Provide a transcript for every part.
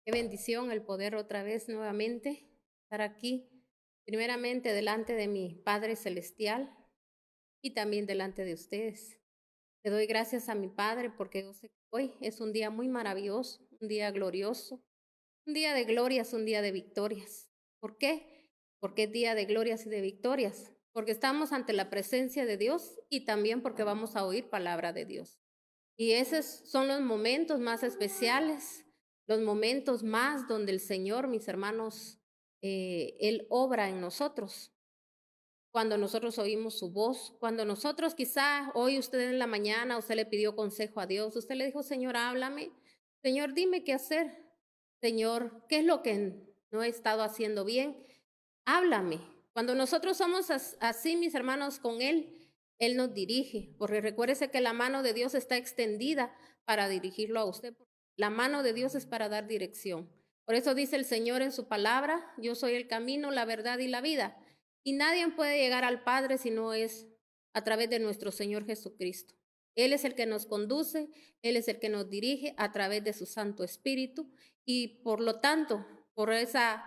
Qué bendición el poder otra vez nuevamente estar aquí, primeramente delante de mi Padre Celestial y también delante de ustedes. Le doy gracias a mi Padre porque yo sé que hoy es un día muy maravilloso, un día glorioso, un día de glorias, un día de victorias. ¿Por qué? Porque es día de glorias y de victorias. Porque estamos ante la presencia de Dios y también porque vamos a oír palabra de Dios. Y esos son los momentos más especiales, los momentos más donde el Señor, mis hermanos, Él obra en nosotros. Cuando nosotros oímos su voz, cuando nosotros quizá hoy usted en la mañana, usted le pidió consejo a Dios, usted le dijo, Señor, háblame, Señor, dime qué hacer, Señor, ¿qué es lo que no he estado haciendo bien? Háblame. Cuando nosotros somos así, mis hermanos, con Él nos dirige, porque recuérdese que la mano de Dios está extendida para dirigirlo a usted. La mano de Dios es para dar dirección. Por eso dice el Señor en su palabra, yo soy el camino, la verdad y la vida. Y nadie puede llegar al Padre si no es a través de nuestro Señor Jesucristo. Él es el que nos conduce, Él es el que nos dirige a través de su Santo Espíritu y por lo tanto, por esa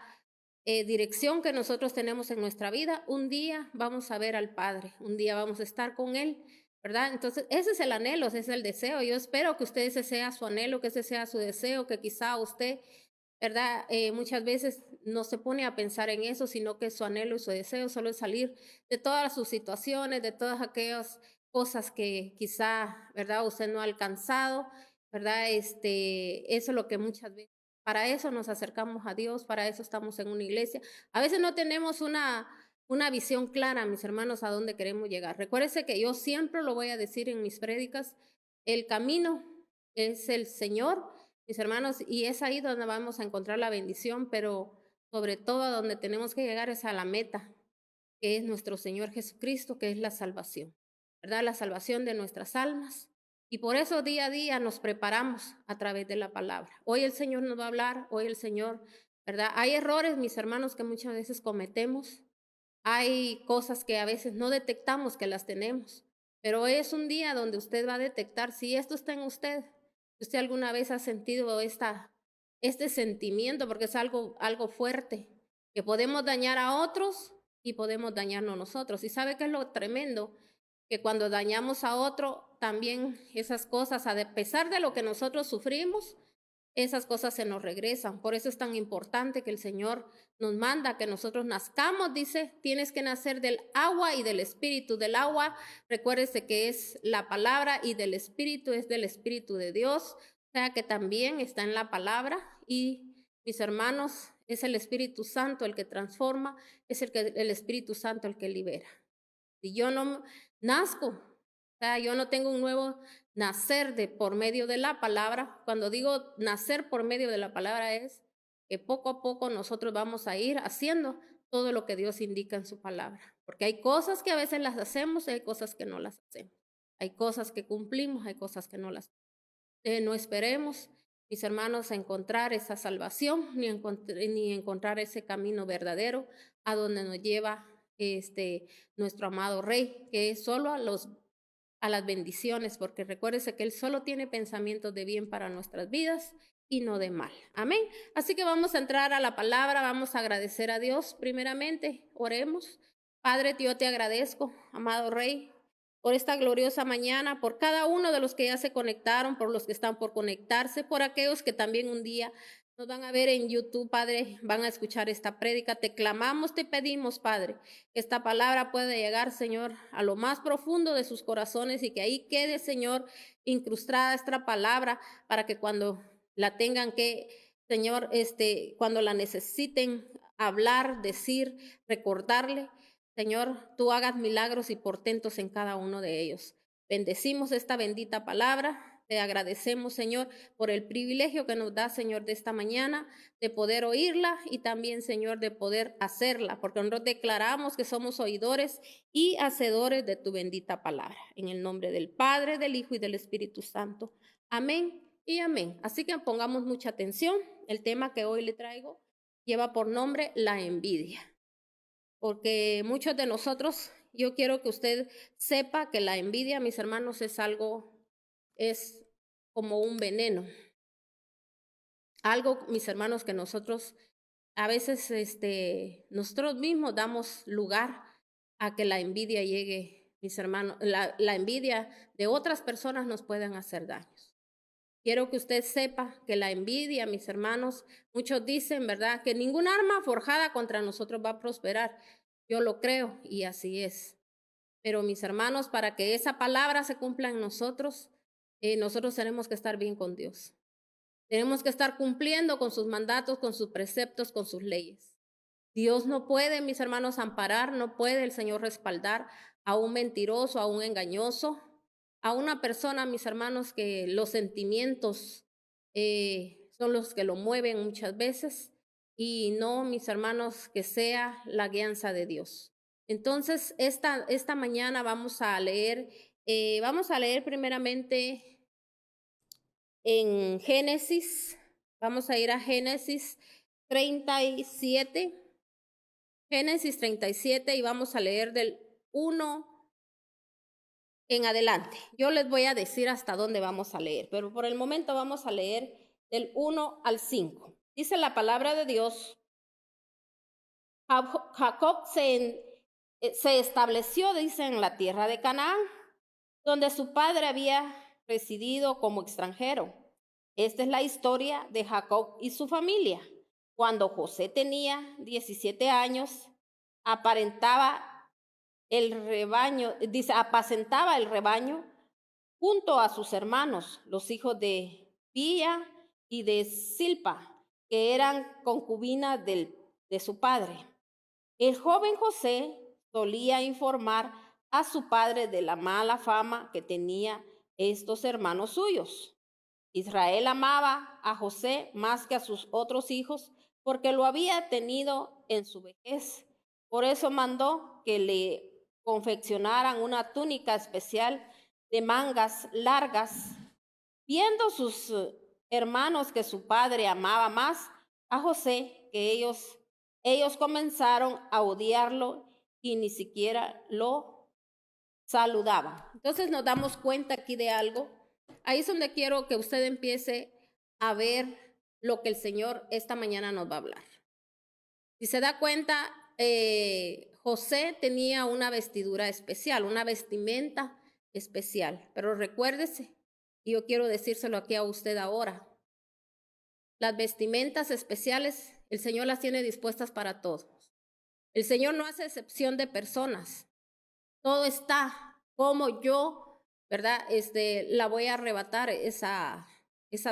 dirección que nosotros tenemos en nuestra vida, un día vamos a ver al Padre, un día vamos a estar con Él, ¿verdad? Entonces, ese es el anhelo, ese es el deseo. Yo espero que usted ese sea su anhelo, que ese sea su deseo, que quizá usted, ¿verdad? Muchas veces no se pone a pensar en eso, sino que su anhelo y su deseo solo es salir de todas sus situaciones, de todas aquellas cosas que quizá, ¿verdad? Usted no ha alcanzado, ¿verdad? Eso es lo que muchas veces, para eso nos acercamos a Dios, para eso estamos en una iglesia. A veces no tenemos una visión clara, mis hermanos, a dónde queremos llegar. Recuérdese que yo siempre lo voy a decir en mis prédicas, el camino es el Señor, mis hermanos, y es ahí donde vamos a encontrar la bendición, pero sobre todo a donde tenemos que llegar es a la meta, que es nuestro Señor Jesucristo, que es la salvación, ¿verdad? La salvación de nuestras almas. Y por eso día a día nos preparamos a través de la palabra. Hoy el Señor nos va a hablar, hoy el Señor, ¿verdad? Hay errores, mis hermanos, que muchas veces cometemos. Hay cosas que a veces no detectamos que las tenemos, pero es un día donde usted va a detectar si esto está en usted. Si usted alguna vez ha sentido este sentimiento, porque es algo fuerte, que podemos dañar a otros y podemos dañarnos nosotros. ¿Y sabe qué es lo tremendo? Que cuando dañamos a otro, también esas cosas, a pesar de lo que nosotros sufrimos, esas cosas se nos regresan. Por eso es tan importante que el Señor nos manda que nosotros nazcamos, dice, tienes que nacer del agua y del espíritu. Del agua, recuérdese que es la palabra y del espíritu es del espíritu de Dios, o sea que también está en la palabra y mis hermanos, es el Espíritu Santo el que transforma, es el Espíritu Santo el que libera. Si yo no nazco, o sea, yo no tengo un nuevo nacer por medio de la palabra. Cuando digo nacer por medio de la palabra es que poco a poco nosotros vamos a ir haciendo todo lo que Dios indica en su palabra. Porque hay cosas que a veces las hacemos y hay cosas que no las hacemos. Hay cosas que cumplimos, hay cosas que no las no esperemos, mis hermanos, a encontrar esa salvación, ni encontrar ese camino verdadero a donde nos lleva nuestro amado Rey, que es solo a las bendiciones, porque recuérdese que Él solo tiene pensamientos de bien para nuestras vidas y no de mal. Amén. Así que vamos a entrar a la palabra, vamos a agradecer a Dios primeramente, oremos. Padre, yo te agradezco, amado Rey, por esta gloriosa mañana, por cada uno de los que ya se conectaron, por los que están por conectarse, por aquellos que también un día nos van a ver en YouTube, Padre, van a escuchar esta prédica. Te clamamos, te pedimos, Padre, que esta palabra pueda llegar, Señor, a lo más profundo de sus corazones y que ahí quede, Señor, incrustada esta palabra para que cuando la tengan que, Señor, cuando la necesiten hablar, decir, recordarle, Señor, tú hagas milagros y portentos en cada uno de ellos. Bendecimos esta bendita palabra. Te agradecemos, Señor, por el privilegio que nos da, Señor, de esta mañana, de poder oírla y también, Señor, de poder hacerla, porque nosotros declaramos que somos oidores y hacedores de tu bendita palabra. En el nombre del Padre, del Hijo y del Espíritu Santo. Amén y amén. Así que pongamos mucha atención. El tema que hoy le traigo lleva por nombre la envidia. Porque muchos de nosotros, yo quiero que usted sepa que la envidia, mis hermanos, es como un veneno. Algo, mis hermanos, que nosotros a veces nosotros mismos damos lugar a que la envidia llegue, mis hermanos, la envidia de otras personas nos pueden hacer daños. Quiero que usted sepa que la envidia, mis hermanos, muchos dicen, ¿verdad?, que ningún arma forjada contra nosotros va a prosperar. Yo lo creo y así es. Pero mis hermanos, para que esa palabra se cumpla en nosotros, nosotros tenemos que estar bien con Dios. Tenemos que estar cumpliendo con sus mandatos, con sus preceptos, con sus leyes. Dios no puede, mis hermanos, amparar, no puede el Señor respaldar a un mentiroso, a un engañoso, a una persona, mis hermanos, que los sentimientos son los que lo mueven muchas veces, y no, mis hermanos, que sea la guianza de Dios. Entonces, esta mañana vamos a leer primeramente en Génesis. Vamos a ir a Génesis 37. Génesis 37 y vamos a leer del 1 en adelante. Yo les voy a decir hasta dónde vamos a leer, pero por el momento vamos a leer del 1 al 5. Dice la palabra de Dios: Jacob se estableció, dice, en la tierra de Canaán, donde su padre había residido como extranjero. Esta es la historia de Jacob y su familia. Cuando José tenía 17 años, apacentaba el rebaño junto a sus hermanos, los hijos de Pía y de Silpa, que eran concubinas de su padre. El joven José solía informar a su padre de la mala fama que tenía estos hermanos suyos. Israel amaba a José más que a sus otros hijos porque lo había tenido en su vejez. Por eso mandó que le confeccionaran una túnica especial de mangas largas. Viendo sus hermanos que su padre amaba más a José que ellos comenzaron a odiarlo y ni siquiera lo saludaban. Entonces nos damos cuenta aquí de algo. Ahí es donde quiero que usted empiece a ver lo que el Señor esta mañana nos va a hablar. Si se da cuenta, José tenía una vestidura especial, una vestimenta especial. Pero recuérdese, y yo quiero decírselo aquí a usted ahora, las vestimentas especiales, el Señor las tiene dispuestas para todos. El Señor no hace excepción de personas. Todo está como yo, ¿verdad? La voy a arrebatar esa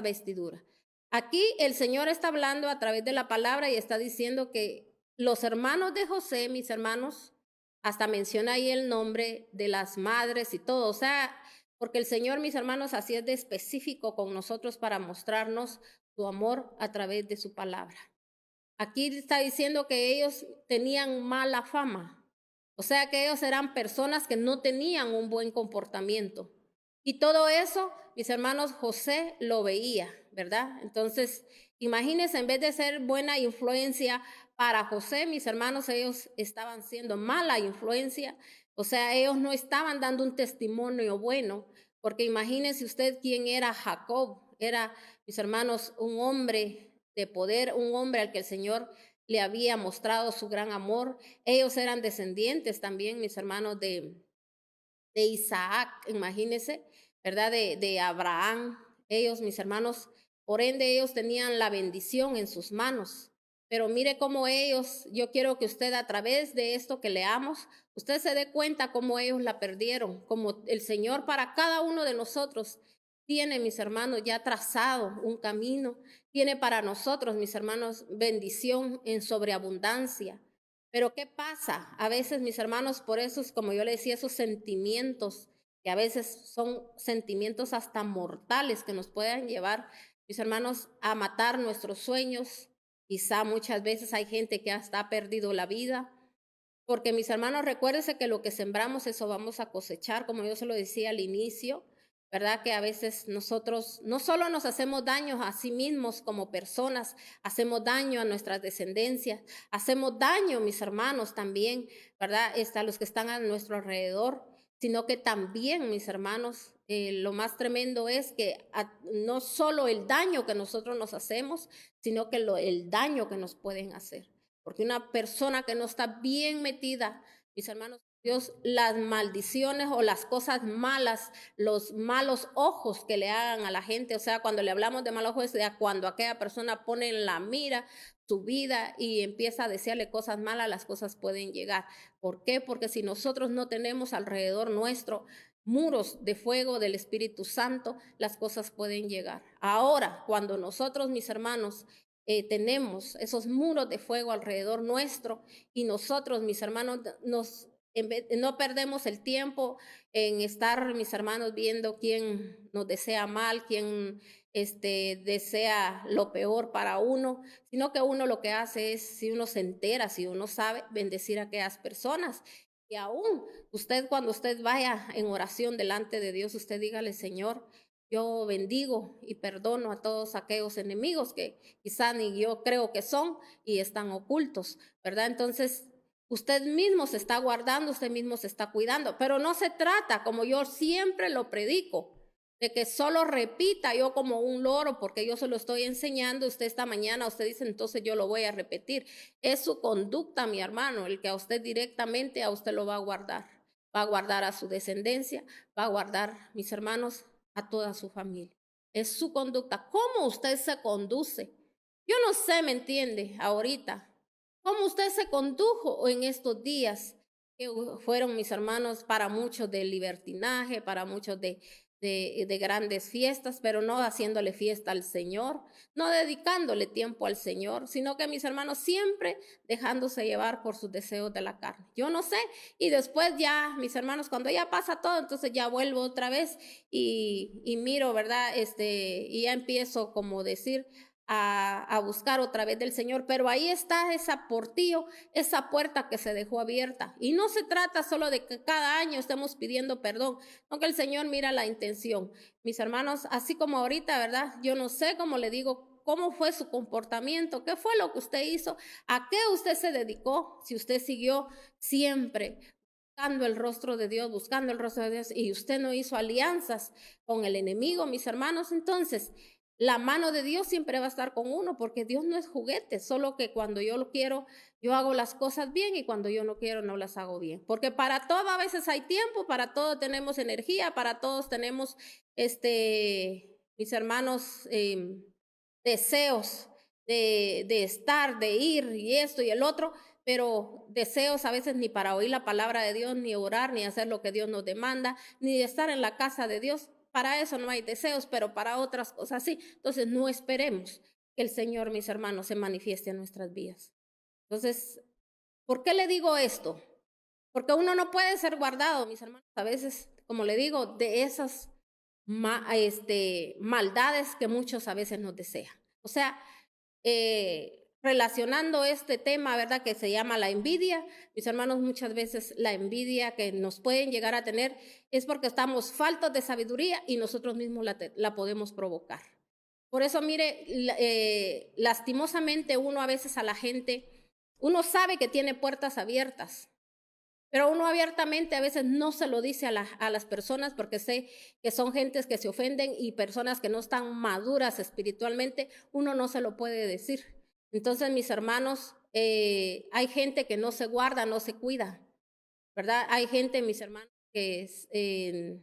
vestidura. Aquí el Señor está hablando a través de la palabra y está diciendo que los hermanos de José, mis hermanos, hasta menciona ahí el nombre de las madres y todo. O sea, porque el Señor, mis hermanos, así es de específico con nosotros para mostrarnos su amor a través de su palabra. Aquí está diciendo que ellos tenían mala fama. O sea que ellos eran personas que no tenían un buen comportamiento. Y todo eso, mis hermanos, José lo veía, ¿verdad? Entonces, imagínense, en vez de ser buena influencia para José, mis hermanos, ellos estaban siendo mala influencia. O sea, ellos no estaban dando un testimonio bueno, porque imagínense usted quién era Jacob. Era, mis hermanos, un hombre de poder, un hombre al que el Señor le había mostrado su gran amor. Ellos eran descendientes también, mis hermanos, de Isaac, imagínense, ¿verdad? De Abraham. Ellos, mis hermanos, por ende, ellos tenían la bendición en sus manos. Pero mire cómo ellos, yo quiero que usted a través de esto que leamos, usted se dé cuenta cómo ellos la perdieron, como el Señor para cada uno de nosotros tiene, mis hermanos, ya trazado un camino, tiene para nosotros, mis hermanos, bendición en sobreabundancia. Pero ¿qué pasa? A veces, mis hermanos, por esos, como yo le decía, esos sentimientos, que a veces son sentimientos hasta mortales que nos pueden llevar, mis hermanos, a matar nuestros sueños. Quizá muchas veces hay gente que hasta ha perdido la vida. Porque, mis hermanos, recuérdense que lo que sembramos, eso vamos a cosechar, como yo se lo decía al inicio, ¿verdad? Que a veces nosotros no solo nos hacemos daño a sí mismos como personas, hacemos daño a nuestras descendencias, hacemos daño, mis hermanos, también, ¿verdad? A los que están a nuestro alrededor. sino que también, mis hermanos, lo más tremendo es que no solo el daño que nosotros nos hacemos, sino que el daño que nos pueden hacer. Porque una persona que no está bien metida, mis hermanos, Dios, las maldiciones o las cosas malas, los malos ojos que le hagan a la gente, o sea, cuando le hablamos de malos ojos, cuando aquella persona pone en la mira su vida y empieza a desearle cosas malas, las cosas pueden llegar. ¿Por qué? Porque si nosotros no tenemos alrededor nuestro muros de fuego del Espíritu Santo, las cosas pueden llegar. Ahora, cuando nosotros, mis hermanos, tenemos esos muros de fuego alrededor nuestro y nosotros, mis hermanos, no perdemos el tiempo en estar, mis hermanos, viendo quién nos desea mal, quién desea lo peor para uno, sino que uno lo que hace es, si uno se entera, si uno sabe, bendecir a aquellas personas. Y aún usted, cuando usted vaya en oración delante de Dios, usted dígale: Señor, yo bendigo y perdono a todos aquellos enemigos que quizá ni yo creo que son y están ocultos, ¿verdad? Entonces, usted mismo se está guardando, usted mismo se está cuidando, pero no se trata, como yo siempre lo predico, de que solo repita yo como un loro, porque yo se lo estoy enseñando. Usted esta mañana, usted dice, entonces yo lo voy a repetir. Es su conducta, mi hermano, el que a usted directamente, a usted lo va a guardar. Va a guardar a su descendencia, va a guardar, mis hermanos, a toda su familia. Es su conducta. ¿Cómo usted se conduce? Yo no sé, ¿me entiende? Ahorita, ¿cómo usted se condujo en estos días que fueron, mis hermanos, para muchos de libertinaje, para muchos de grandes fiestas, pero no haciéndole fiesta al Señor, no dedicándole tiempo al Señor, sino que, mis hermanos, siempre dejándose llevar por sus deseos de la carne? Yo no sé, y después ya, mis hermanos, cuando ya pasa todo, entonces ya vuelvo otra vez y miro, ¿verdad? Y ya empiezo, como decir, a buscar otra vez del Señor, pero ahí está esa portillo, esa puerta que se dejó abierta. Y no se trata solo de que cada año estemos pidiendo perdón, aunque el Señor mira la intención. Mis hermanos, así como ahorita, ¿verdad? Yo no sé, cómo le digo, cómo fue su comportamiento, qué fue lo que usted hizo, a qué usted se dedicó, si usted siguió siempre buscando el rostro de Dios, buscando el rostro de Dios, y usted no hizo alianzas con el enemigo, mis hermanos. Entonces, la mano de Dios siempre va a estar con uno, porque Dios no es juguete, solo que cuando yo lo quiero, yo hago las cosas bien, y cuando yo no quiero, no las hago bien. Porque para todo a veces hay tiempo, para todo tenemos energía, para todos tenemos, mis hermanos, deseos de estar, de ir, y esto y el otro, pero deseos a veces ni para oír la palabra de Dios, ni orar, ni hacer lo que Dios nos demanda, ni de estar en la casa de Dios. Para eso no hay deseos, pero para otras cosas sí. Entonces, no esperemos que el Señor, mis hermanos, se manifieste en nuestras vidas. Entonces, ¿por qué le digo esto? Porque uno no puede ser guardado, mis hermanos, a veces, como le digo, de esas maldades que muchos a veces nos desean. O sea, relacionando este tema, ¿verdad?, que se llama la envidia, mis hermanos, muchas veces la envidia que nos pueden llegar a tener es porque estamos faltos de sabiduría y nosotros mismos la podemos provocar. Por eso, mire, lastimosamente uno a veces a la gente, uno sabe que tiene puertas abiertas, pero uno abiertamente a veces no se lo dice a las personas, porque sé que son gentes que se ofenden y personas que no están maduras espiritualmente, uno no se lo puede decir. Entonces, mis hermanos, hay gente que no se guarda, no se cuida, ¿verdad? Hay gente, mis hermanos, que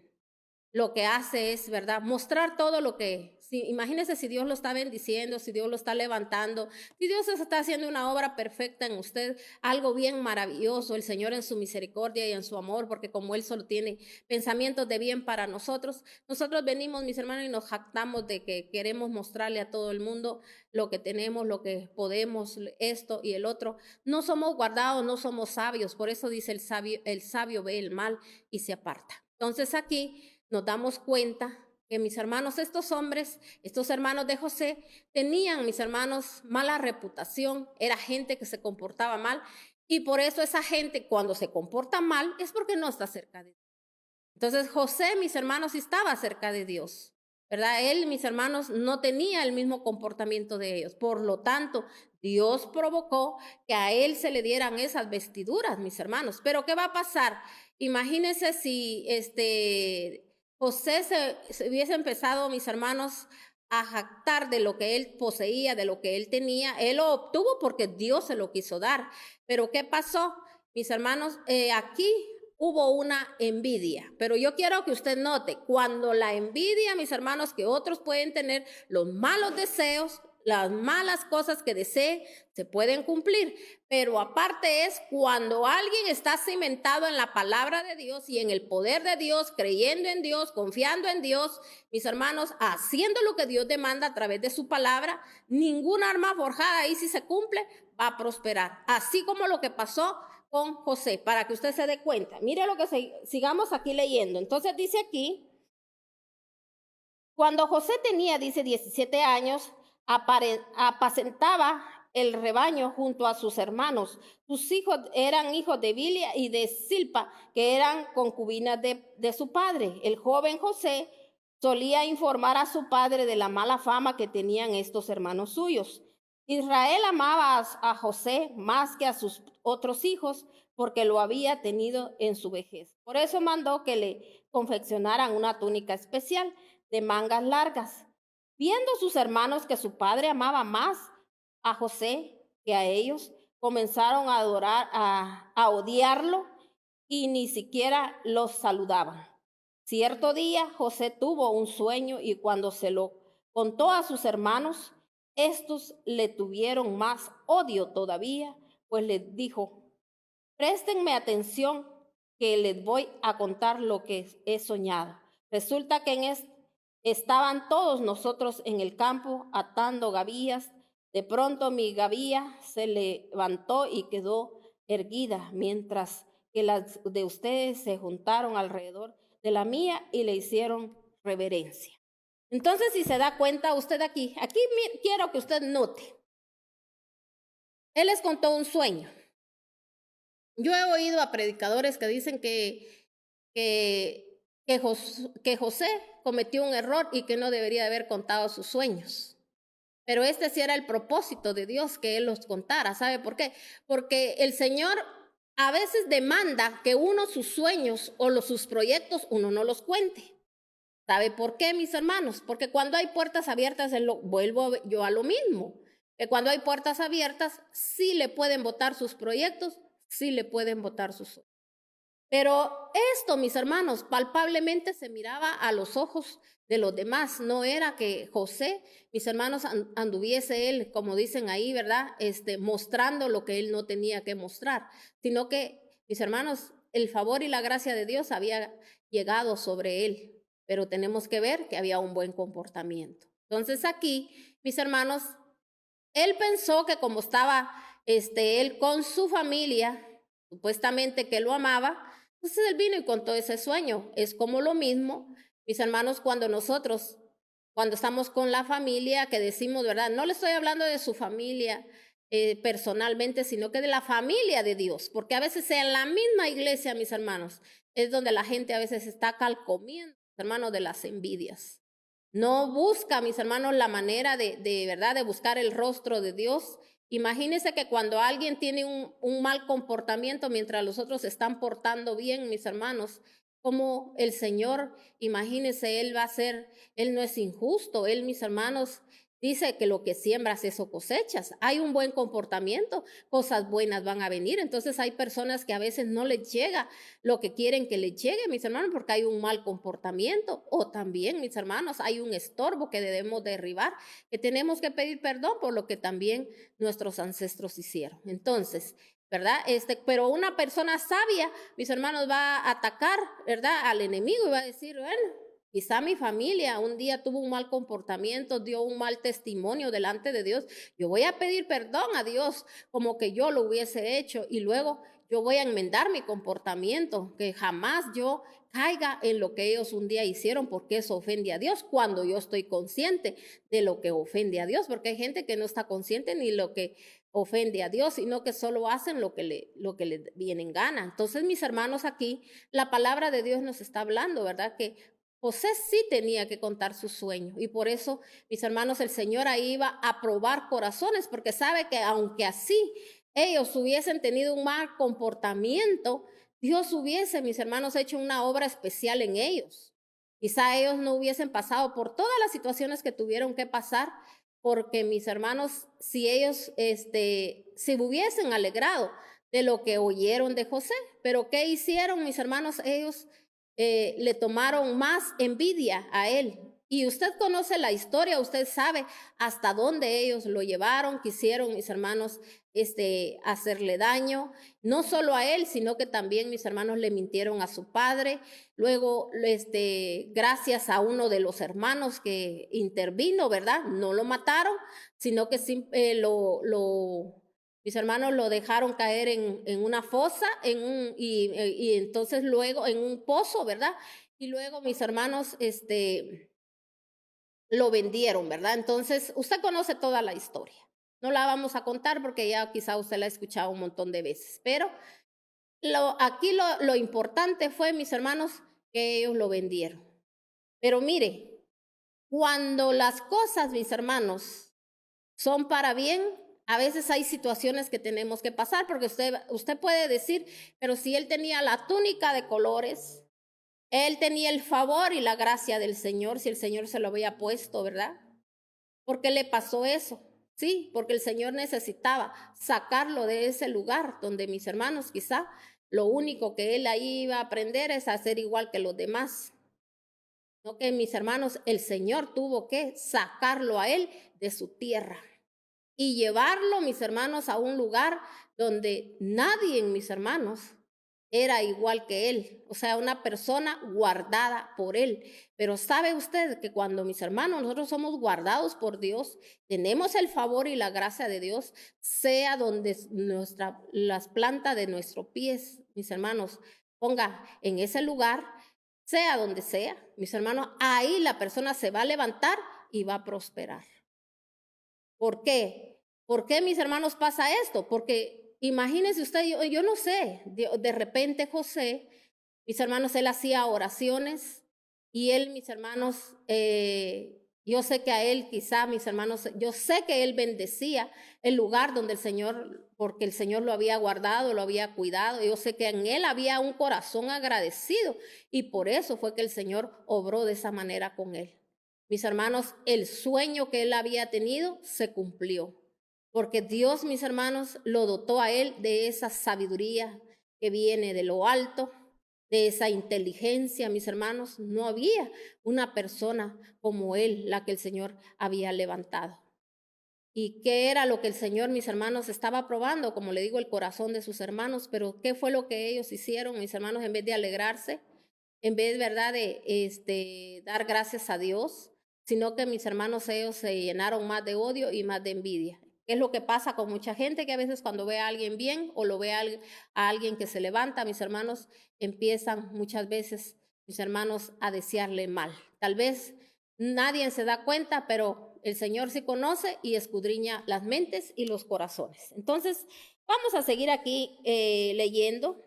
lo que hace es, ¿verdad?, mostrar todo lo que, imagínense si Dios lo está bendiciendo, si Dios lo está levantando, si Dios está haciendo una obra perfecta en usted, algo bien maravilloso, el Señor en su misericordia y en su amor, porque como Él solo tiene pensamientos de bien para nosotros, nosotros venimos, mis hermanos, y nos jactamos de que queremos mostrarle a todo el mundo lo que tenemos, lo que podemos, esto y el otro. No somos guardados, no somos sabios, por eso dice el sabio ve el mal y se aparta. Entonces aquí nos damos cuenta que, mis hermanos, estos hombres, estos hermanos de José, tenían, mis hermanos, mala reputación, era gente que se comportaba mal, y por eso esa gente, cuando se comporta mal, es porque no está cerca de Dios. Entonces José, mis hermanos, estaba cerca de Dios, ¿verdad? Él, mis hermanos, no tenía el mismo comportamiento de ellos. Por lo tanto, Dios provocó que a él se le dieran esas vestiduras, mis hermanos. Pero ¿qué va a pasar? Imagínense si José se hubiese empezado, mis hermanos, a jactar de lo que él poseía, de lo que él tenía. Él lo obtuvo porque Dios se lo quiso dar. Pero ¿qué pasó? Mis hermanos, aquí hubo una envidia, pero yo quiero que usted note, cuando la envidia, mis hermanos, que otros pueden tener, los malos deseos, las malas cosas que desee, se pueden cumplir, pero aparte es cuando alguien está cimentado en la palabra de Dios y en el poder de Dios, creyendo en Dios, confiando en Dios, mis hermanos, haciendo lo que Dios demanda a través de su palabra, ningún arma forjada ahí, si se cumple, va a prosperar, así como lo que pasó con José, para que usted se dé cuenta. Mire lo que sigamos aquí leyendo. Entonces dice aquí, cuando José tenía, dice, 17 años, apacentaba el rebaño junto a sus hermanos. Sus hijos eran hijos de Bilia y de Silpa, que eran concubinas de su padre. El joven José solía informar a su padre de la mala fama que tenían estos hermanos suyos. Israel amaba a José más que a sus otros hijos porque lo había tenido en su vejez. Por eso mandó que le confeccionaran una túnica especial de mangas largas. Viendo sus hermanos que su padre amaba más a José que a ellos, comenzaron a adorar, a odiarlo y ni siquiera los saludaban. Cierto día José tuvo un sueño y cuando se lo contó a sus hermanos, estos le tuvieron más odio todavía, pues les dijo, préstenme atención que les voy a contar lo que he soñado. Resulta que estaban todos nosotros en el campo atando gavillas. De pronto mi gavilla se levantó y quedó erguida, mientras que las de ustedes se juntaron alrededor de la mía y le hicieron reverencia. Entonces, si se da cuenta usted aquí quiero que usted note. Él les contó un sueño. Yo he oído a predicadores que dicen que José cometió un error y que no debería haber contado sus sueños. Pero este sí era el propósito de Dios, que él los contara. ¿Sabe por qué? Porque el Señor a veces demanda que uno sus sueños o sus proyectos uno no los cuente. ¿Sabe por qué, mis hermanos? Porque cuando hay puertas abiertas, vuelvo yo a lo mismo. Que cuando hay puertas abiertas, sí le pueden votar sus proyectos, sí le pueden votar sus sueños. Pero esto, mis hermanos, palpablemente se miraba a los ojos de los demás. No era que José, mis hermanos, anduviese él, como dicen ahí, ¿verdad? Mostrando lo que él no tenía que mostrar, sino que, mis hermanos, el favor y la gracia de Dios había llegado sobre él. Pero tenemos que ver que había un buen comportamiento. Entonces aquí, mis hermanos, él pensó que como estaba él con su familia, supuestamente que lo amaba, entonces él vino y contó ese sueño. Es como lo mismo, mis hermanos, cuando estamos con la familia, que decimos, ¿verdad? No le estoy hablando de su familia personalmente, sino que de la familia de Dios, porque a veces en la misma iglesia, mis hermanos, es donde la gente a veces está calcomiendo, hermanos, de las envidias. No busca, mis hermanos, la manera de verdad, de buscar el rostro de Dios. Imagínense que cuando alguien tiene un mal comportamiento mientras los otros se están portando bien, mis hermanos, como el Señor, imagínense, Él no es injusto, Él, mis hermanos, dice que lo que siembras, eso cosechas. Hay un buen comportamiento, cosas buenas van a venir. Entonces hay personas que a veces no les llega lo que quieren que les llegue, mis hermanos, porque hay un mal comportamiento. O también, mis hermanos, hay un estorbo que debemos derribar, que tenemos que pedir perdón por lo que también nuestros ancestros hicieron. Entonces, ¿verdad? Pero una persona sabia, mis hermanos, va a atacar, ¿verdad? Al enemigo y va a decir, bueno, quizá mi familia un día tuvo un mal comportamiento, dio un mal testimonio delante de Dios. Yo voy a pedir perdón a Dios como que yo lo hubiese hecho y luego yo voy a enmendar mi comportamiento, que jamás yo caiga en lo que ellos un día hicieron, porque eso ofende a Dios cuando yo estoy consciente de lo que ofende a Dios, porque hay gente que no está consciente ni lo que ofende a Dios, sino que solo hacen lo que le viene en gana. Entonces, mis hermanos, aquí la palabra de Dios nos está hablando, ¿verdad? Que José sí tenía que contar su sueño. Y por eso, mis hermanos, el Señor ahí iba a probar corazones, porque sabe que aunque así ellos hubiesen tenido un mal comportamiento, Dios hubiese, mis hermanos, hecho una obra especial en ellos. Quizá ellos no hubiesen pasado por todas las situaciones que tuvieron que pasar, porque mis hermanos, si ellos se hubiesen alegrado de lo que oyeron de José, pero ¿qué hicieron, mis hermanos? Ellos le tomaron más envidia a él. Y usted conoce la historia, usted sabe hasta dónde ellos lo llevaron, quisieron, mis hermanos, hacerle daño, no solo a él, sino que también, mis hermanos, le mintieron a su padre. Luego, gracias a uno de los hermanos que intervino, ¿verdad? No lo mataron, sino que mis hermanos lo dejaron caer en una fosa, y entonces luego en un pozo, ¿verdad? Y luego mis hermanos, lo vendieron, ¿verdad? Entonces, usted conoce toda la historia. No la vamos a contar porque ya quizá usted la ha escuchado un montón de veces, pero aquí lo importante fue, mis hermanos, que ellos lo vendieron. Pero mire, cuando las cosas, mis hermanos, son para bien, a veces hay situaciones que tenemos que pasar, porque usted puede decir, pero si él tenía la túnica de colores, él tenía el favor y la gracia del Señor, si el Señor se lo había puesto, ¿verdad? ¿Por qué le pasó eso? Sí, porque el Señor necesitaba sacarlo de ese lugar donde, mis hermanos, quizá lo único que él ahí iba a aprender es a ser igual que los demás. No, que mis hermanos, el Señor tuvo que sacarlo a él de su tierra y llevarlo, mis hermanos, a un lugar donde nadie, mis hermanos, era igual que él, o sea, una persona guardada por él. Pero sabe usted que cuando, mis hermanos, nosotros somos guardados por Dios, tenemos el favor y la gracia de Dios, sea donde las plantas de nuestros pies, mis hermanos, ponga en ese lugar, sea donde sea, mis hermanos, ahí la persona se va a levantar y va a prosperar. ¿Por qué? ¿Por qué, mis hermanos, pasa esto? Porque imagínense usted, yo no sé, de repente José, mis hermanos, él hacía oraciones y él, mis hermanos, yo sé que a él quizá, mis hermanos, yo sé que él bendecía el lugar donde el Señor, porque el Señor lo había guardado, lo había cuidado. Yo sé que en él había un corazón agradecido y por eso fue que el Señor obró de esa manera con él. Mis hermanos, el sueño que él había tenido se cumplió, porque Dios, mis hermanos, lo dotó a él de esa sabiduría que viene de lo alto, de esa inteligencia, mis hermanos. No había una persona como él, la que el Señor había levantado. ¿Y qué era lo que el Señor, mis hermanos, estaba probando? Como le digo, el corazón de sus hermanos. Pero ¿qué fue lo que ellos hicieron, mis hermanos? En vez de alegrarse, en vez, ¿verdad?, de dar gracias a Dios, sino que, mis hermanos, ellos se llenaron más de odio y más de envidia. ¿Qué es lo que pasa con mucha gente? Que a veces cuando ve a alguien bien o lo ve a alguien que se levanta, mis hermanos, empiezan muchas veces, mis hermanos, a desearle mal. Tal vez nadie se da cuenta, pero el Señor sí conoce y escudriña las mentes y los corazones. Entonces, vamos a seguir aquí leyendo.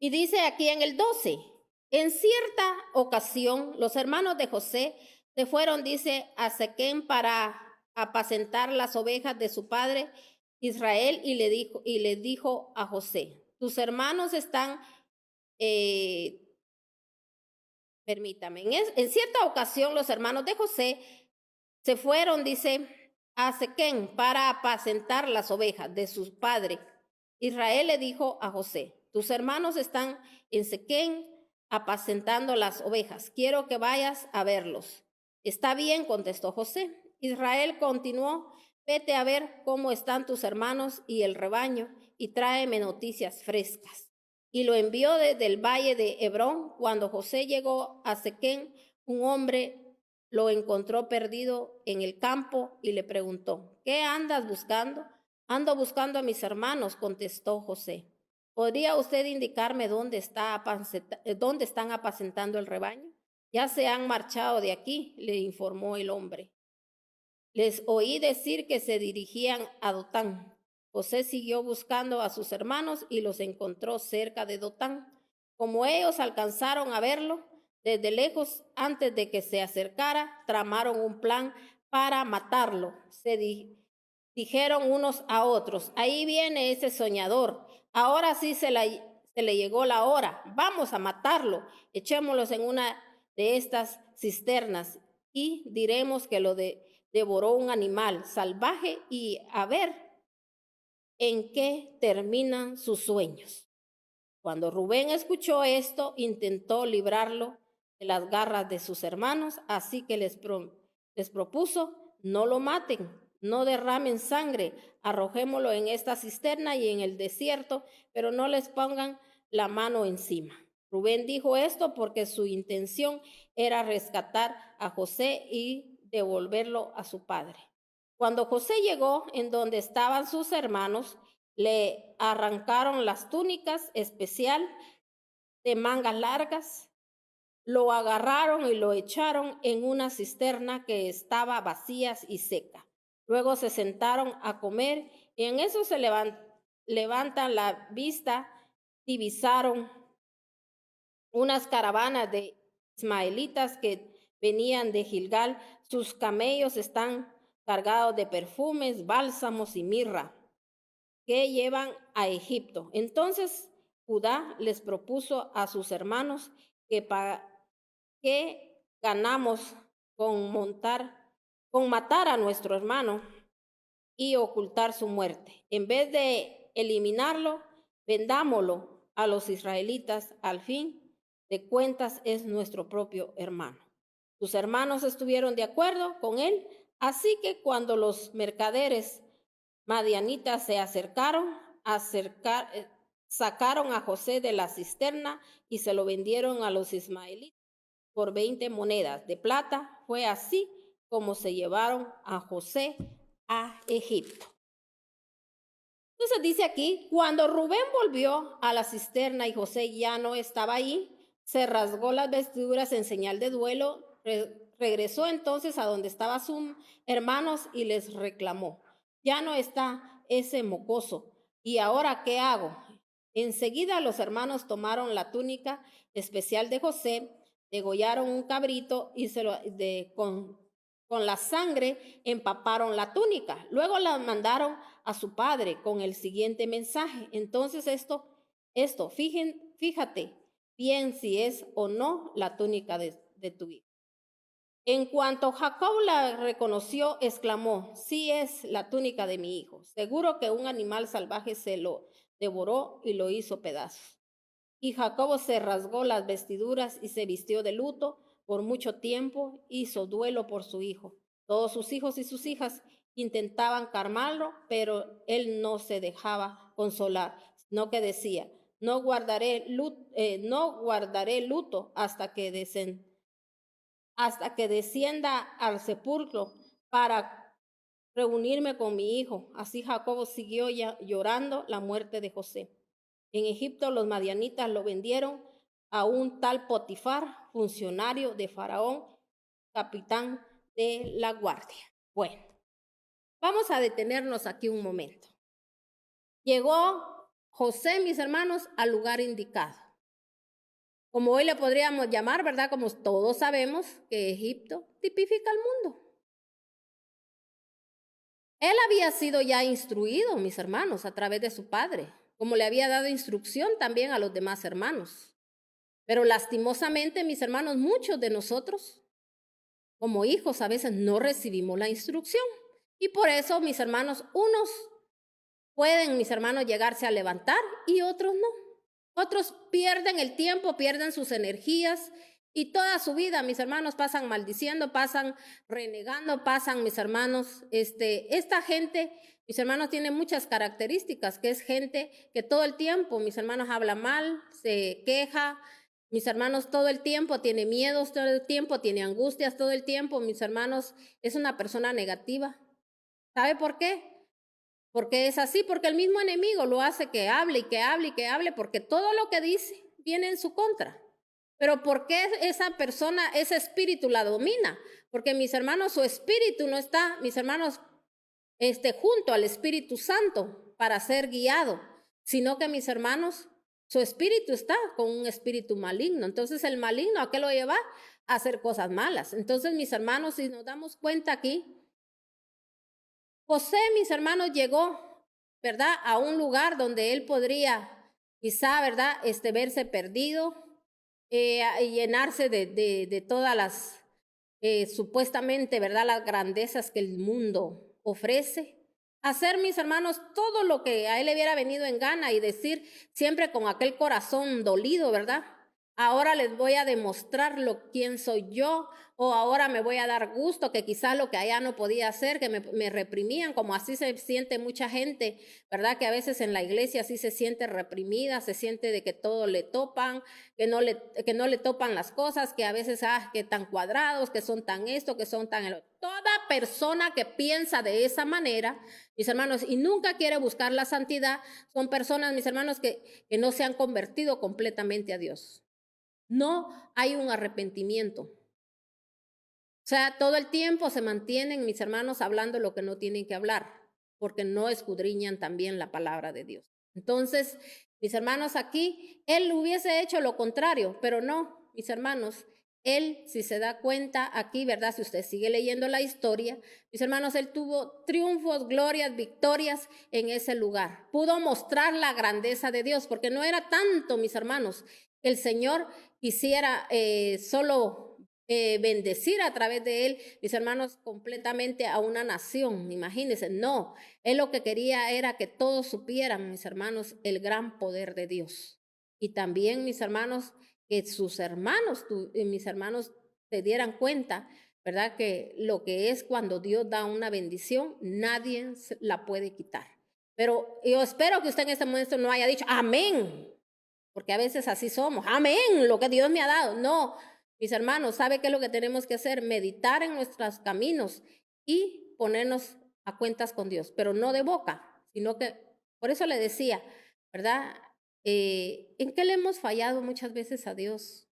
Y dice aquí en el 12, en cierta ocasión los hermanos de José se fueron, dice, a Siquem para apacentar las ovejas de su padre Israel y le dijo a José, tus hermanos están, permítame, en cierta ocasión los hermanos de José se fueron, dice, a Siquem para apacentar las ovejas de su padre. Israel le dijo a José, tus hermanos están en Siquem apacentando las ovejas. Quiero que vayas a verlos. Está bien, contestó José. Israel continuó, vete a ver cómo están tus hermanos y el rebaño y tráeme noticias frescas. Y lo envió desde el valle de Hebrón. Cuando José llegó a Siquem, un hombre lo encontró perdido en el campo y le preguntó, ¿qué andas buscando? Ando buscando a mis hermanos, contestó José. ¿Podría usted indicarme dónde están apacentando el rebaño? Ya se han marchado de aquí, le informó el hombre. Les oí decir que se dirigían a Dotán. José siguió buscando a sus hermanos y los encontró cerca de Dotán. Como ellos alcanzaron a verlo desde lejos, antes de que se acercara, tramaron un plan para matarlo. Dijeron unos a otros: ahí viene ese soñador, ahora sí se le llegó la hora, vamos a matarlo, echémoslos en una de estas cisternas y diremos que lo devoró un animal salvaje y a ver en qué terminan sus sueños. Cuando Rubén escuchó esto, intentó librarlo de las garras de sus hermanos, así que les propuso: no lo maten, no derramen sangre, arrojémoslo en esta cisterna y en el desierto, pero no les pongan la mano encima. Rubén dijo esto porque su intención era rescatar a José y devolverlo a su padre. Cuando José llegó en donde estaban sus hermanos, le arrancaron las túnicas especial de mangas largas, lo agarraron y lo echaron en una cisterna que estaba vacía y seca. Luego se sentaron a comer y en eso se levantan la vista, divisaron unas caravanas de ismaelitas que venían de Gilgal. Sus camellos están cargados de perfumes, bálsamos y mirra que llevan a Egipto. Entonces Judá les propuso a sus hermanos que ganamos con matar a nuestro hermano y ocultar su muerte. En vez de eliminarlo, vendámoslo a los israelitas. Al fin de cuentas es nuestro propio hermano. Sus hermanos estuvieron de acuerdo con él, así que cuando los mercaderes madianitas se sacaron a José de la cisterna y se lo vendieron a los ismaelitas por 20 monedas de plata. Fue así como se llevaron a José a Egipto. Entonces dice aquí: cuando Rubén volvió a la cisterna y José ya no estaba ahí, se rasgó las vestiduras en señal de duelo. Regresó entonces a donde estaban sus hermanos y les reclamó: ya no está ese mocoso, ¿y ahora qué hago? Enseguida los hermanos tomaron la túnica especial de José, degollaron un cabrito y con la sangre empaparon la túnica. Luego la mandaron a su padre con el siguiente mensaje: entonces fíjate bien si es o no la túnica de tu hijo. En cuanto Jacob la reconoció, exclamó: sí es la túnica de mi hijo. Seguro que un animal salvaje se lo devoró y lo hizo pedazos. Y Jacob se rasgó las vestiduras y se vistió de luto. Por mucho tiempo hizo duelo por su hijo. Todos sus hijos y sus hijas intentaban calmarlo, pero él no se dejaba consolar, sino que decía: no guardaré luto hasta que descienda al sepulcro para reunirme con mi hijo. Así Jacob siguió llorando la muerte de José. En Egipto los madianitas lo vendieron a un tal Potifar, funcionario de Faraón, capitán de la guardia. Bueno, vamos a detenernos aquí un momento. Llegó José, mis hermanos, al lugar indicado. Como hoy le podríamos llamar, ¿verdad? Como todos sabemos que Egipto tipifica al mundo. Él había sido ya instruido, mis hermanos, a través de su padre, como le había dado instrucción también a los demás hermanos. Pero lastimosamente, mis hermanos, muchos de nosotros, como hijos, a veces no recibimos la instrucción. Y por eso, mis hermanos, unos pueden, mis hermanos, llegarse a levantar y otros no. Otros pierden el tiempo, pierden sus energías y toda su vida, mis hermanos, pasan maldiciendo, pasan renegando, pasan, mis hermanos, esta gente, mis hermanos, tiene muchas características, que es gente que todo el tiempo, mis hermanos, habla mal, se queja, mis hermanos, todo el tiempo tiene miedos, todo el tiempo tiene angustias, todo el tiempo, mis hermanos, es una persona negativa. ¿Sabe por qué? Porque es así, porque el mismo enemigo lo hace que hable y que hable y que hable, porque todo lo que dice viene en su contra. Pero ¿por qué esa persona, ese espíritu la domina? Porque, mis hermanos, su espíritu no está, mis hermanos, junto al Espíritu Santo para ser guiado, sino que, mis hermanos, Su espíritu está con un espíritu maligno. Entonces el maligno, ¿a qué lo lleva? A hacer cosas malas. Entonces, mis hermanos, si nos damos cuenta aquí, José, mis hermanos, llegó, ¿verdad?, a un lugar donde él podría quizá, ¿verdad?, verse perdido, y llenarse de todas las, supuestamente, ¿verdad?, las grandezas que el mundo ofrece. Hacer, mis hermanos, todo lo que a él le hubiera venido en gana y decir siempre con aquel corazón dolido, ¿verdad? Ahora les voy a demostrar quién soy yo, o ahora me voy a dar gusto, que quizás lo que allá no podía hacer, que me reprimían, como así se siente mucha gente, ¿verdad? Que a veces en la iglesia así se siente reprimida, se siente de que todo le topan, que no le topan las cosas, que a veces, que tan cuadrados, que son tan esto, que son tan... Toda persona que piensa de esa manera, mis hermanos, y nunca quiere buscar la santidad, son personas, mis hermanos, que no se han convertido completamente a Dios. No hay un arrepentimiento. O sea, todo el tiempo se mantienen, mis hermanos, hablando lo que no tienen que hablar, porque no escudriñan también la palabra de Dios. Entonces, mis hermanos, aquí, él hubiese hecho lo contrario, pero no, mis hermanos, él, si se da cuenta aquí, ¿verdad? Si usted sigue leyendo la historia, mis hermanos, él tuvo triunfos, glorias, victorias en ese lugar. Pudo mostrar la grandeza de Dios, porque no era tanto, mis hermanos, que el Señor quisiera solo bendecir a través de él, mis hermanos, completamente a una nación. Imagínense, no, él lo que quería era que todos supieran, mis hermanos, el gran poder de Dios. Y también, mis hermanos, que sus hermanos, mis hermanos, se dieran cuenta, ¿verdad? Que lo que es cuando Dios da una bendición, nadie la puede quitar. Pero yo espero que usted en este momento no haya dicho, amén, porque a veces así somos, amén, lo que Dios me ha dado. No, mis hermanos, ¿sabe qué es lo que tenemos que hacer? Meditar en nuestros caminos y ponernos a cuentas con Dios, pero no de boca, sino que, por eso le decía, ¿verdad? ¿En qué le hemos fallado muchas veces a Dios?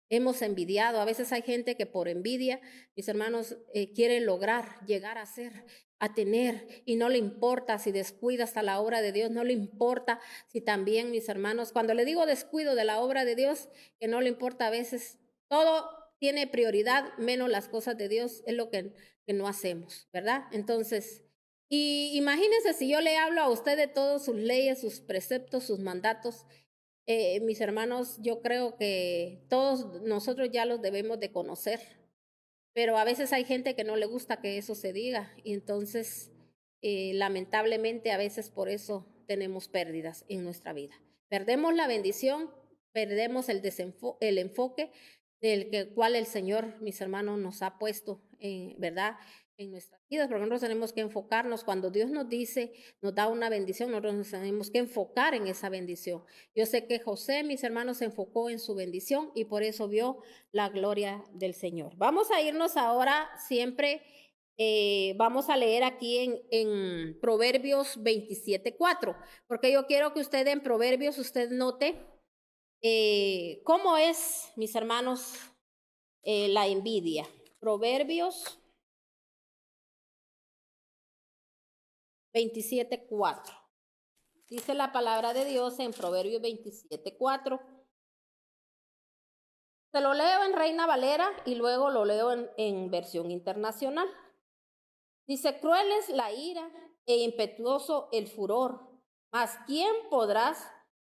Hemos envidiado. A veces hay gente que por envidia, mis hermanos, quieren lograr, llegar a ser, a tener, y no le importa si descuida hasta la obra de Dios, no le importa si también, mis hermanos, cuando le digo descuido de la obra de Dios, que no le importa a veces, todo tiene prioridad, menos las cosas de Dios, es lo que no hacemos, ¿verdad? Entonces, y imagínense si yo le hablo a usted de todas sus leyes, sus preceptos, sus mandatos. Mis hermanos, yo creo que todos nosotros ya los debemos de conocer, pero a veces hay gente que no le gusta que eso se diga, y entonces lamentablemente a veces por eso tenemos pérdidas en nuestra vida. Perdemos la bendición, perdemos el enfoque del cual el Señor, mis hermanos, nos ha puesto, ¿verdad?, en nuestras vidas, porque nosotros tenemos que enfocarnos. Cuando Dios nos dice, nos da una bendición, nosotros nos tenemos que enfocar en esa bendición. Yo sé que José, mis hermanos, se enfocó en su bendición y por eso vio la gloria del Señor. Vamos a irnos ahora siempre, vamos a leer aquí en Proverbios 27:4, porque yo quiero que usted en Proverbios, usted note cómo es, mis hermanos, la envidia. Proverbios 27:4. Dice la palabra de Dios en Proverbios 27:4. Se lo leo en Reina Valera y luego lo leo en versión internacional. Dice, cruel es la ira e impetuoso el furor, mas ¿quién podrá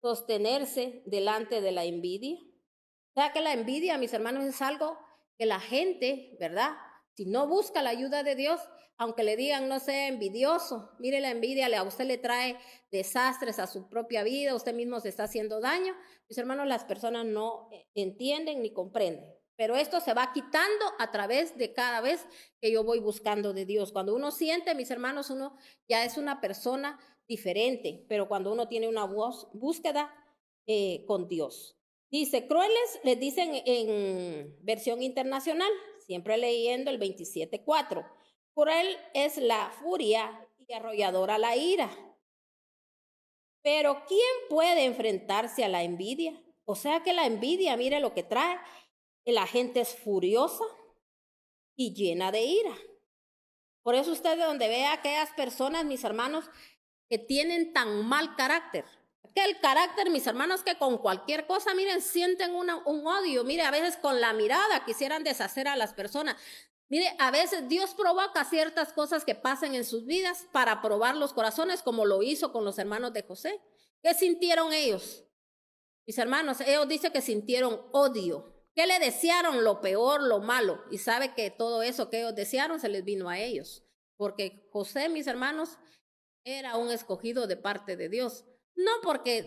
sostenerse delante de la envidia? O sea que la envidia, mis hermanos, es algo que la gente, ¿verdad?, si no busca la ayuda de Dios, aunque le digan no sea envidioso, mire, la envidia a usted le trae desastres a su propia vida, usted mismo se está haciendo daño. Mis hermanos, las personas no entienden ni comprenden, pero esto se va quitando a través de cada vez que yo voy buscando de Dios. Cuando uno siente, mis hermanos, uno ya es una persona diferente, pero cuando uno tiene una búsqueda con Dios. Dice, crueles, les dicen en versión internacional, siempre leyendo el 27:4. Cruel es la furia y arrolladora la ira. Pero ¿quién puede enfrentarse a la envidia? O sea que la envidia, mire lo que trae. La gente es furiosa y llena de ira. Por eso usted donde ve a aquellas personas, mis hermanos, que tienen tan mal carácter, el carácter, mis hermanos, que con cualquier cosa, miren, sienten un odio. Mire, a veces con la mirada quisieran deshacer a las personas. Mire, a veces Dios provoca ciertas cosas que pasen en sus vidas para probar los corazones, como lo hizo con los hermanos de José. ¿Qué sintieron ellos? Mis hermanos, ellos dicen que sintieron odio. ¿Qué le desearon? Lo peor, lo malo. Y sabe que todo eso que ellos desearon se les vino a ellos. Porque José, mis hermanos, era un escogido de parte de Dios. No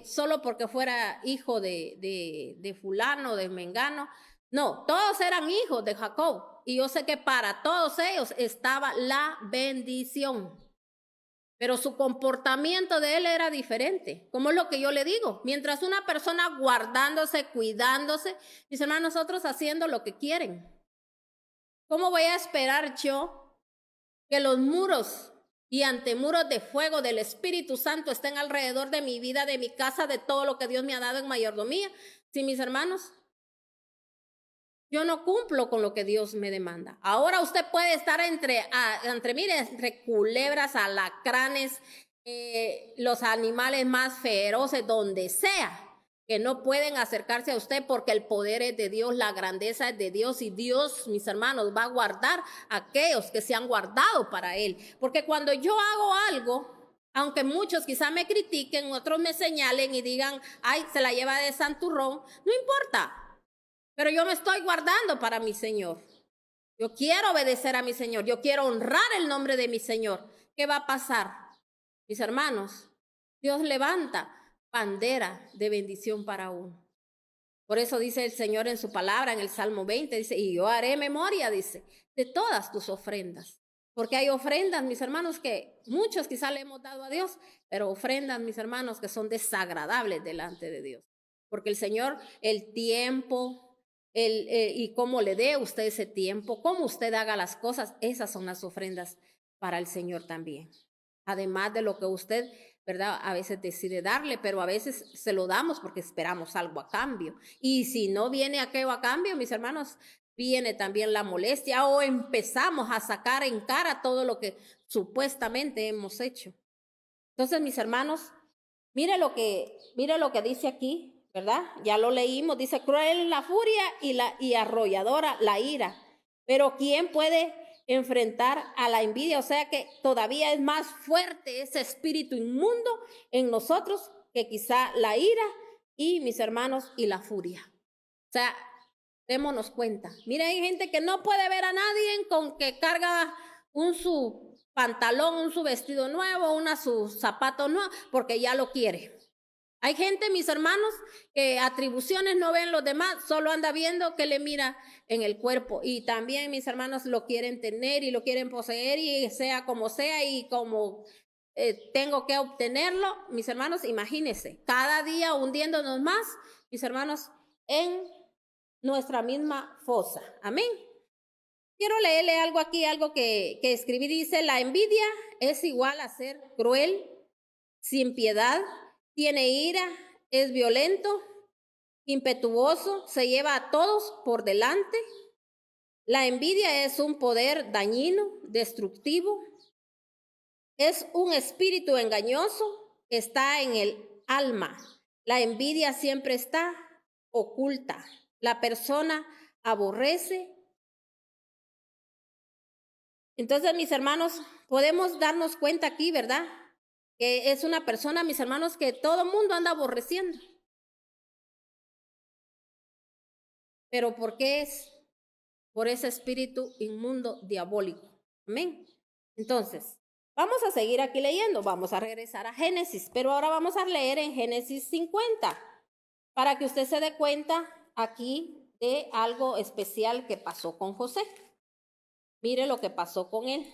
solo porque fuera hijo de fulano, de mengano. No, todos eran hijos de Jacob. Y yo sé que para todos ellos estaba la bendición. Pero su comportamiento de él era diferente. Como es lo que yo le digo. Mientras una persona guardándose, cuidándose, mis hermanos, nosotros haciendo lo que quieren. ¿Cómo voy a esperar yo que los muros y antemuros de fuego del Espíritu Santo estén alrededor de mi vida, de mi casa, de todo lo que Dios me ha dado en mayordomía? Si, mis hermanos, yo no cumplo con lo que Dios me demanda. Ahora usted puede estar entre culebras, alacranes, los animales más feroces, donde sea, que no pueden acercarse a usted porque el poder es de Dios, la grandeza es de Dios, y Dios, mis hermanos, va a guardar a aquellos que se han guardado para Él. Porque cuando yo hago algo, aunque muchos quizá me critiquen, otros me señalen y digan, ay, se la lleva de santurrón, no importa. Pero yo me estoy guardando para mi Señor. Yo quiero obedecer a mi Señor. Yo quiero honrar el nombre de mi Señor. ¿Qué va a pasar? Mis hermanos, Dios levanta bandera de bendición para uno. Por eso dice el Señor en su palabra, en el Salmo 20, dice, y yo haré memoria, dice, de todas tus ofrendas. Porque hay ofrendas, mis hermanos, que muchos quizá le hemos dado a Dios, pero ofrendas, mis hermanos, que son desagradables delante de Dios. Porque el Señor, el tiempo, y cómo le dé usted ese tiempo, cómo usted haga las cosas, esas son las ofrendas para el Señor también. Además de lo que usted, ¿verdad?, a veces decide darle, pero a veces se lo damos porque esperamos algo a cambio. Y si no viene aquello a cambio, mis hermanos, viene también la molestia, o empezamos a sacar en cara todo lo que supuestamente hemos hecho. Entonces, mis hermanos, mire lo que dice aquí, ¿verdad? Ya lo leímos, dice, cruel la furia y arrolladora la ira. Pero ¿quién puede enfrentar a la envidia? O sea que todavía es más fuerte ese espíritu inmundo en nosotros que quizá la ira y, mis hermanos, y la furia. O sea, démonos cuenta. Mire, hay gente que no puede ver a nadie con que carga su pantalón, su vestido nuevo, su zapato nuevo, porque ya lo quiere. Hay gente, mis hermanos, que atribuciones no ven los demás, solo anda viendo que le mira en el cuerpo. Y también, mis hermanos, lo quieren tener y lo quieren poseer, y sea como sea y como tengo que obtenerlo. Mis hermanos, imagínense, cada día hundiéndonos más, mis hermanos, en nuestra misma fosa. Amén. Quiero leerle algo aquí, algo que escribí. Dice, la envidia es igual a ser cruel, sin piedad, tiene ira, es violento, impetuoso, se lleva a todos por delante. La envidia es un poder dañino, destructivo. Es un espíritu engañoso que está en el alma. La envidia siempre está oculta. La persona aborrece. Entonces, mis hermanos, podemos darnos cuenta aquí, ¿verdad?, que es una persona, mis hermanos, que todo el mundo anda aborreciendo. ¿Pero por qué es? Por ese espíritu inmundo diabólico. Amén. Entonces, vamos a seguir aquí leyendo. Vamos a regresar a Génesis, pero ahora vamos a leer en Génesis 50, para que usted se dé cuenta aquí de algo especial que pasó con José. Mire lo que pasó con él.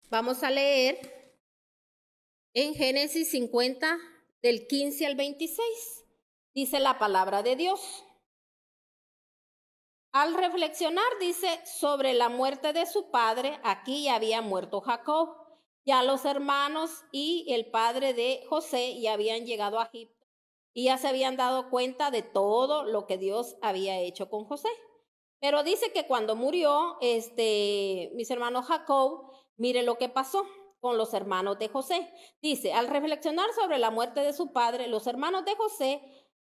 Vamos a leer en Génesis 50, del 15 al 26. Dice la palabra de Dios. Al reflexionar, dice, sobre la muerte de su padre, aquí ya había muerto Jacob. Ya los hermanos y el padre de José ya habían llegado a Egipto y ya se habían dado cuenta de todo lo que Dios había hecho con José. Pero dice que cuando murió mis hermanos Jacob, mire lo que pasó con los hermanos de José. Dice, al reflexionar sobre la muerte de su padre, los hermanos de José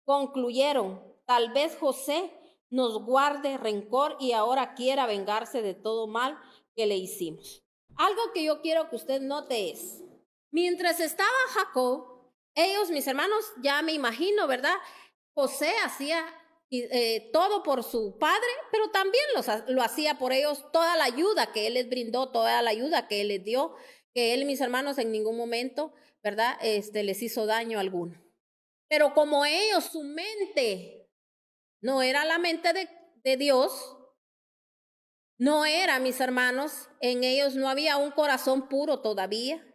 concluyeron, tal vez José nos guarde rencor y ahora quiera vengarse de todo mal que le hicimos. Algo que yo quiero que usted note es, mientras estaba Jacob, ellos, mis hermanos, ya me imagino, ¿verdad? José hacía todo por su padre, pero también lo hacía por ellos, toda la ayuda que él les brindó, toda la ayuda que él les dio, que él, mis hermanos, en ningún momento, ¿verdad? Les hizo daño alguno. Pero como ellos, su mente no era la mente de Dios, no era, mis hermanos, en ellos no había un corazón puro todavía.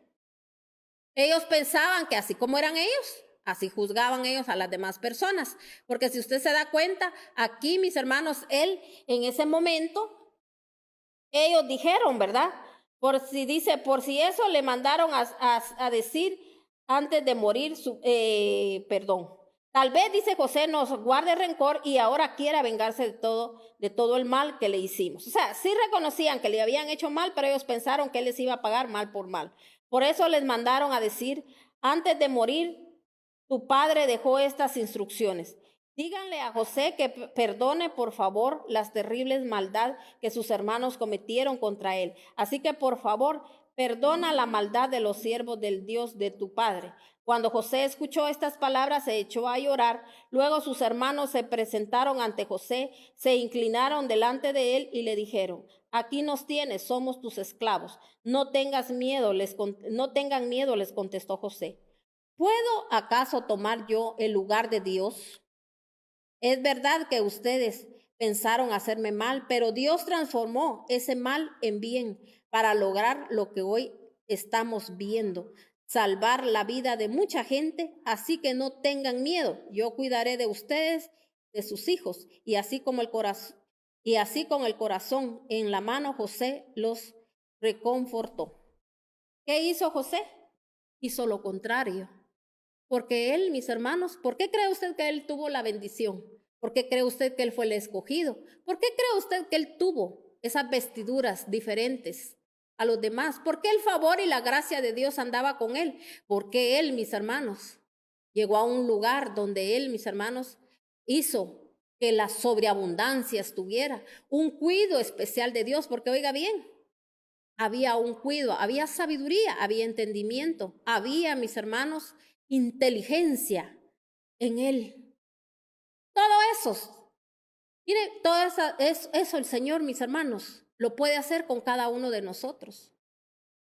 Ellos pensaban que así como eran ellos, así juzgaban ellos a las demás personas. Porque si usted se da cuenta, aquí, mis hermanos, él en ese momento, ellos dijeron, ¿verdad? Por si eso le mandaron a decir antes de morir, perdón. Tal vez, dice José, nos guarde rencor y ahora quiera vengarse de todo el mal que le hicimos. O sea, sí reconocían que le habían hecho mal, pero ellos pensaron que él les iba a pagar mal por mal. Por eso les mandaron a decir, antes de morir, tu padre dejó estas instrucciones. Díganle a José que perdone, por favor, las terribles maldades que sus hermanos cometieron contra él. Así que, por favor, perdona la maldad de los siervos del Dios de tu padre. Cuando José escuchó estas palabras, se echó a llorar. Luego sus hermanos se presentaron ante José, se inclinaron delante de él y le dijeron, aquí nos tienes, somos tus esclavos. No tengan miedo, les contestó José. ¿Puedo acaso tomar yo el lugar de Dios? Es verdad que ustedes pensaron hacerme mal, pero Dios transformó ese mal en bien para lograr lo que hoy estamos viendo, salvar la vida de mucha gente, así que no tengan miedo. Yo cuidaré de ustedes, de sus hijos, y así con el corazón en la mano, José los reconfortó. ¿Qué hizo José? Hizo lo contrario. Porque él, mis hermanos, ¿por qué cree usted que él tuvo la bendición? ¿Por qué cree usted que él fue el escogido? ¿Por qué cree usted que él tuvo esas vestiduras diferentes a los demás? ¿Por qué el favor y la gracia de Dios andaba con él? Porque él, mis hermanos, llegó a un lugar donde él, mis hermanos, hizo que la sobreabundancia estuviera, un cuidado especial de Dios, porque oiga bien, había un cuidado, había sabiduría, había entendimiento, había, mis hermanos, inteligencia en él. Todo eso, mire, eso el Señor, mis hermanos, lo puede hacer con cada uno de nosotros.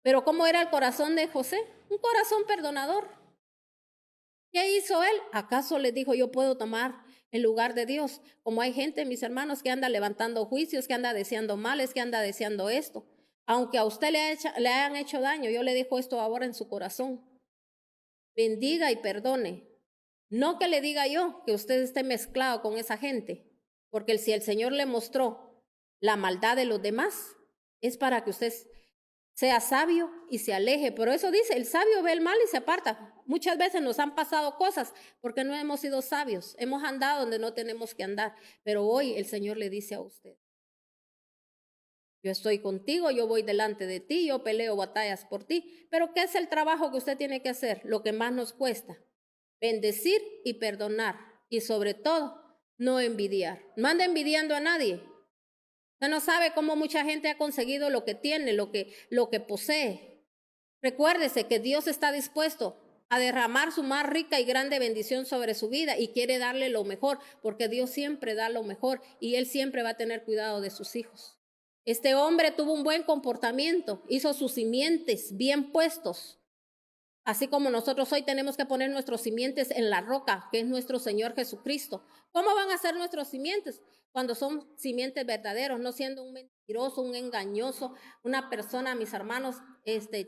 Pero ¿cómo era el corazón de José? Un corazón perdonador. ¿Qué hizo él? ¿Acaso le dijo, yo puedo tomar el lugar de Dios? Como hay gente, mis hermanos, que anda levantando juicios, que anda deseando males, que anda deseando esto. Aunque a usted le hayan hecho daño, yo le dejo esto ahora en su corazón. Bendiga y perdone. No que le diga yo que usted esté mezclado con esa gente, porque si el Señor le mostró la maldad de los demás, es para que usted sea sabio y se aleje. Pero eso dice, el sabio ve el mal y se aparta. Muchas veces nos han pasado cosas porque no hemos sido sabios, hemos andado donde no tenemos que andar, pero hoy el Señor le dice a usted, yo estoy contigo, yo voy delante de ti, yo peleo batallas por ti, pero ¿qué es el trabajo que usted tiene que hacer? Lo que más nos cuesta, bendecir y perdonar, y sobre todo, no envidiar. No anda envidiando a nadie. Usted no sabe cómo mucha gente ha conseguido lo que tiene, lo que posee. Recuérdese que Dios está dispuesto a derramar su más rica y grande bendición sobre su vida y quiere darle lo mejor, porque Dios siempre da lo mejor y Él siempre va a tener cuidado de sus hijos. Este hombre tuvo un buen comportamiento, hizo sus simientes bien puestos. Así como nosotros hoy tenemos que poner nuestros simientes en la roca, que es nuestro Señor Jesucristo. ¿Cómo van a ser nuestros simientes? Cuando son simientes verdaderos, no siendo un mentiroso, un engañoso, una persona, mis hermanos,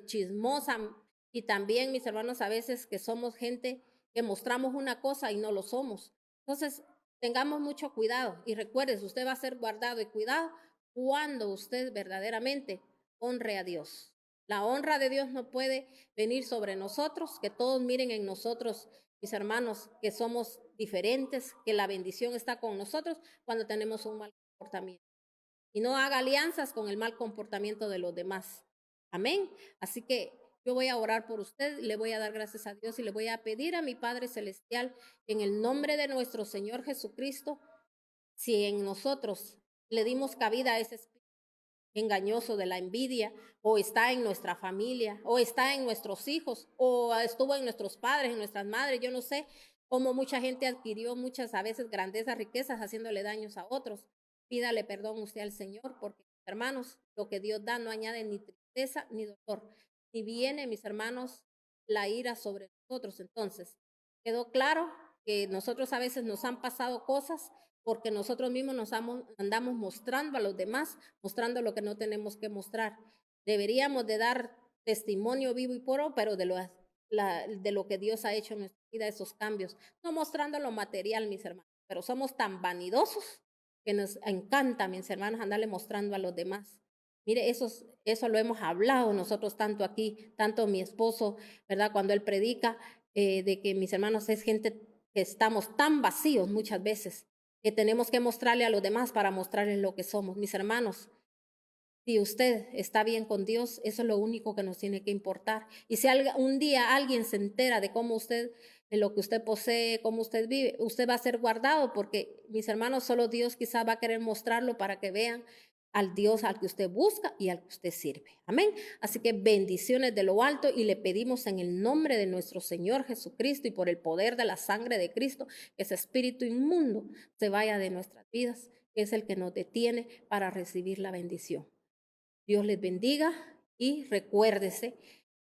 chismosa. Y también, mis hermanos, a veces que somos gente que mostramos una cosa y no lo somos. Entonces, tengamos mucho cuidado y recuerde, usted va a ser guardado y cuidado cuando usted verdaderamente honre a Dios. La honra de Dios no puede venir sobre nosotros, que todos miren en nosotros mis hermanos, que somos diferentes, que la bendición está con nosotros cuando tenemos un mal comportamiento. Y no haga alianzas con el mal comportamiento de los demás. Amén. Así que yo voy a orar por usted, le voy a dar gracias a Dios y le voy a pedir a mi Padre Celestial, en el nombre de nuestro Señor Jesucristo, si en nosotros le dimos cabida a ese espíritu engañoso de la envidia, o está en nuestra familia, o está en nuestros hijos, o estuvo en nuestros padres, en nuestras madres, yo no sé cómo mucha gente adquirió muchas a veces grandezas, riquezas, haciéndole daños a otros. Pídale perdón usted al Señor, porque, hermanos, lo que Dios da no añade ni tristeza ni dolor, ni viene, mis hermanos, la ira sobre nosotros. Entonces, quedó claro que nosotros a veces nos han pasado cosas porque nosotros mismos andamos mostrando a los demás, mostrando lo que no tenemos que mostrar. Deberíamos de dar testimonio vivo y puro, pero de lo que Dios ha hecho en nuestra vida, esos cambios, no mostrando lo material, mis hermanos, pero somos tan vanidosos que nos encanta, mis hermanos, andarle mostrando a los demás. Mire, eso lo hemos hablado nosotros tanto aquí, tanto mi esposo, ¿verdad? Cuando él predica, de que mis hermanos es gente que estamos tan vacíos muchas veces, que tenemos que mostrarle a los demás para mostrarles lo que somos. Mis hermanos, si usted está bien con Dios, eso es lo único que nos tiene que importar. Y si un día alguien se entera de cómo usted, de lo que usted posee, cómo usted vive, usted va a ser guardado, porque, mis hermanos, solo Dios quizás va a querer mostrarlo para que vean al Dios al que usted busca y al que usted sirve. Amén. Así que bendiciones de lo alto, y le pedimos en el nombre de nuestro Señor Jesucristo y por el poder de la sangre de Cristo, que ese espíritu inmundo se vaya de nuestras vidas, que es el que nos detiene para recibir la bendición. Dios les bendiga, y recuérdese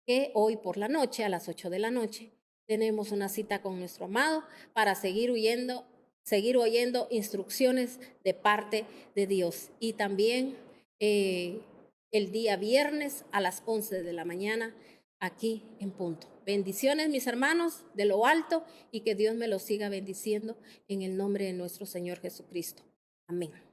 que hoy por la noche, a las 8 de la noche, tenemos una cita con nuestro amado para seguir oyendo instrucciones de parte de Dios. Y también el día viernes a las 11 de la mañana, aquí en punto. Bendiciones, mis hermanos, de lo alto, y que Dios me los siga bendiciendo en el nombre de nuestro Señor Jesucristo. Amén.